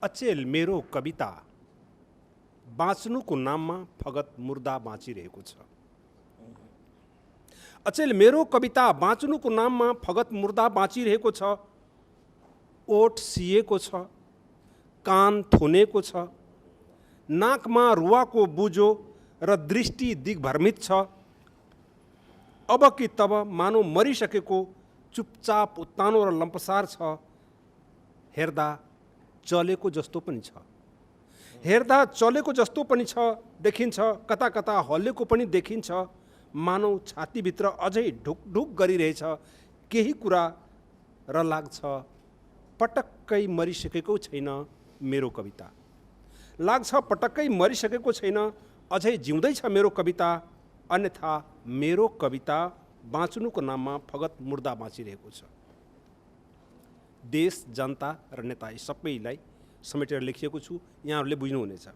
अचेल मेरो कविता बाँच्नुको नाममा फगत मुर्दा बाँचिरहेको छ। अचेल मेरो कविता बाँच्नुको नाममा फगत मुर्दा बाँचिरहेको छ। ओठ सिएको छ, कान थुनेको छ, नाकमा रुवाको बुजो र दृष्टि दिग्भ्रमित छ। अब कि तब मानव मरिसकेको चुपचाप उत्तानो र लम्पसार छ। हेर्दा चलेको जस्तो पनि छ, हेर्दा चलेको जस्तो पनि छ, देखिन्छ कता कता हल्लेको पनि देखिन्छ। मानव छातीभित्र अझै ढुकढुक गरिरहेछ केही कुरा र लाग्छ पटक्कै मरिसकेको छैन मेरो कविता। लाग्छ पटक्कै मरिसकेको छैन, अझै जिउँदैछ मेरो कविता। अन्यथा मेरो कविता बाँच्नुको नाममा फगत मुर्दा बाँचिरहेको छ। देश, जनता र नेता सबैलाई समेटेर लेखिएको छु, यहाँहरूले बुझ्नुहुनेछ।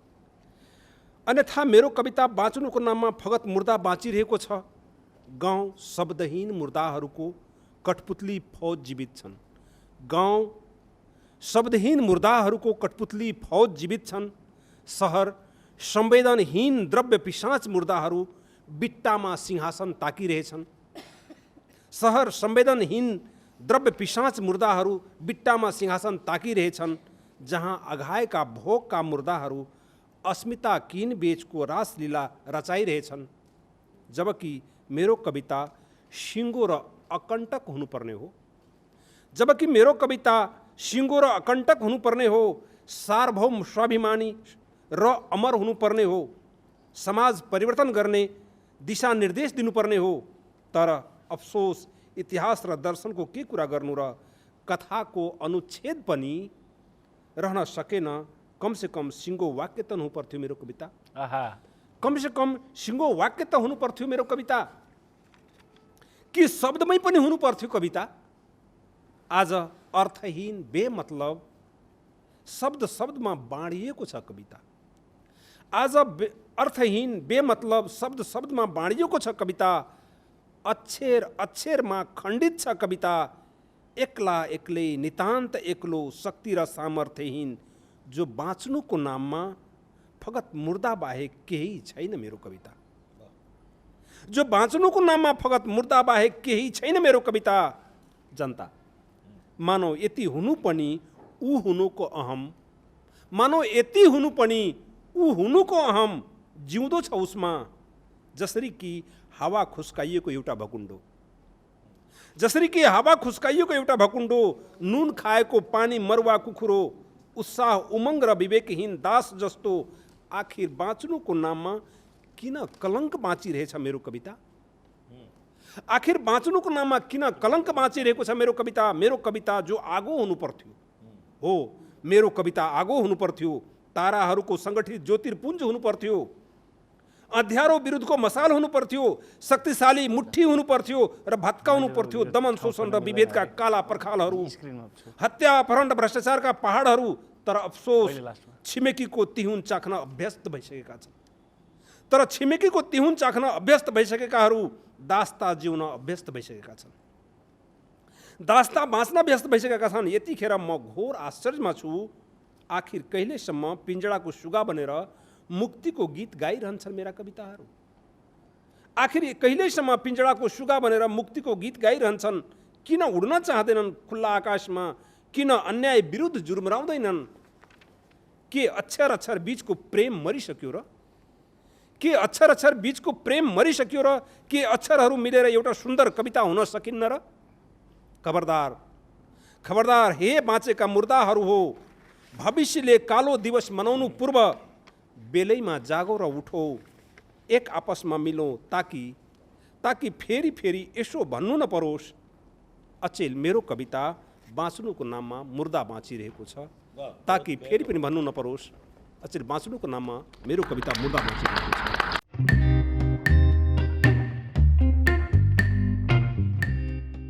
अन्यथा मेरो कविता बाँच्नुको नाममा फगत मुर्दा बाँचिरहेको छ। गाउँ शब्दहीन मुर्दाहरूको कठपुतली फौज जीवित छन्। गाउँ शब्दहीन मुर्दाहरूको कठपुतली फौज जीवित छन्। सहर संवेदनहीन द्रव्य पिशाच मुर्दाहरू बिट्टामा सिंहासन ताकिरहेछन्। सहर संवेदनहीन द्रव्य पिशाच मुर्दाहरू बिट्टामा सिंहासन ताकिरहेछन्। जहाँ अघाएका भोगका मुर्दाहरू अस्मिता किन बेचको रासलीला रचाइरहेछन्। जबकि मेरो कविता सिङ्गो र अकण्टक हुनुपर्ने हो। जबकि मेरो कविता सिङ्गो र अकण्टक हुनुपर्ने हो। सार्वभौम स्वाभिमानी र अमर हुनुपर्ने हो। समाज परिवर्तन गर्ने दिशा निर्देश दिनुपर्ने हो। तर अफसोस इतिहास र दर्शनको के कुरा गर्नु र कथाको अनुच्छेद पनि रहन सकेन। कमसे कम सिङ्गो वाक्य त हुनु पर्थ्यो मेरो कविता। कमसे कम सिङ्गो वाक्य त हुनु पर्थ्यो मेरो कविता। कि शब्दमै पनि हुनु पर्थ्यो कविता। आज अर्थहीन बेमतलब शब्द शब्दमा बाँडिएको छ कविता। आज अर्थहीन बेमतलब शब्द शब्दमा बाँडिएको छ कविता। अक्षर अक्षरमा खण्डित छ कविता। एक्ला एक्लै नितान्त एक्लो शक्ति र सामर्थ्यहीन जो बाँच्नुको नाममा फगत मुर्दा बाहेक केही छैन मेरो कविता। जो बाँच्नुको नाममा फगत मुर्दा बाहेक केही छैन मेरो कविता। जनता मानव यति हुनु पनि ऊ हुनुको अहम, मानव यति हुनु पनि ऊ हुनुको अहम जिउँदो छ उसमा। जसरी कि हावा खुस्काइएको एउटा भकुण्डो, जसरी कि हावा खुस्काइएको एउटा भकुण्डो, नुन खाएको पानी मरुवा कुखुरो, उत्साह उमङ्ग र विवेकहीन दास जस्तो। आखिर बाँच्नुको नाममा किन कलङ्क बाँचिरहेछ मेरो कविता। आखिर बाँच्नुको नाममा किन कलङ्क बाँचिरहेको छ मेरो कविता। मेरो कविता जो आगो हुनु पर्थ्यो हो, मेरो कविता आगो हुनु पर्थ्यो। ताराहरूको सङ्गठित ज्योतिर्पुञ्ज हुनु पर्थ्यो। अँध्यारो विरुद्धको मसाल हुनु पर्थ्यो। शक्तिशाली मुट्ठी हुनु पर्थ्यो र भत्काउनु पर्थ्यो दमन शोषण र विभेदका काला पर्खालहरू, हत्या अपहरण र भ्रष्टाचारका पहाडहरू। तर अफसोस छिमेकीको तिहुन चाख्न अभ्यस्त भइसकेका छन्। तर छिमेकीको तिहुन चाख्न अभ्यस्त भइसकेकाहरू दास्ता जिउन अभ्यस्त भइसकेका छन्। दास्ता बाँच्न व्यस्त भइसकेका छन्। यतिखेर म घोर आश्चर्यमा छु। आखिर कहिलेसम्म पिञ्जडाको सुगा बनेर मुक्तिको गीत गाइरहन्छन् मेरा कविताहरू। आखिर कहिलेसम्म पिञ्जडाको सुगा बनेर मुक्तिको गीत गाइरहन्छन्। किन उड्न चाहँदैनन् खुल्ला आकाशमा, किन अन्याय विरुद्ध जुर्मराउँदैनन्। के अक्षर अक्षर बीचको प्रेम मरिसक्यो र, के अक्षर अक्षर बीचको प्रेम मरिसक्यो र, के अक्षरहरू मिलेर एउटा सुन्दर कविता हुन सकिन्न र। खबरदार खबरदार हे बाँचेका मुर्दाहरू हो। भविष्यले कालो दिवस मनाउनु पूर्व बेलैमा जागो र उठो। एक आपसमा मिलौँ ताकि फेरि फेरि यसो भन्नु न परोस्। अचेल मेरो कविता बाँच्नुको नाममा मुर्दा बाँचिरहेको छ, ताकि फेरि पनि भन्नु न परोस्। अचेल बाँच्नुको नाममा मेरो कविता मुर्दा बाँचिरहेको छ।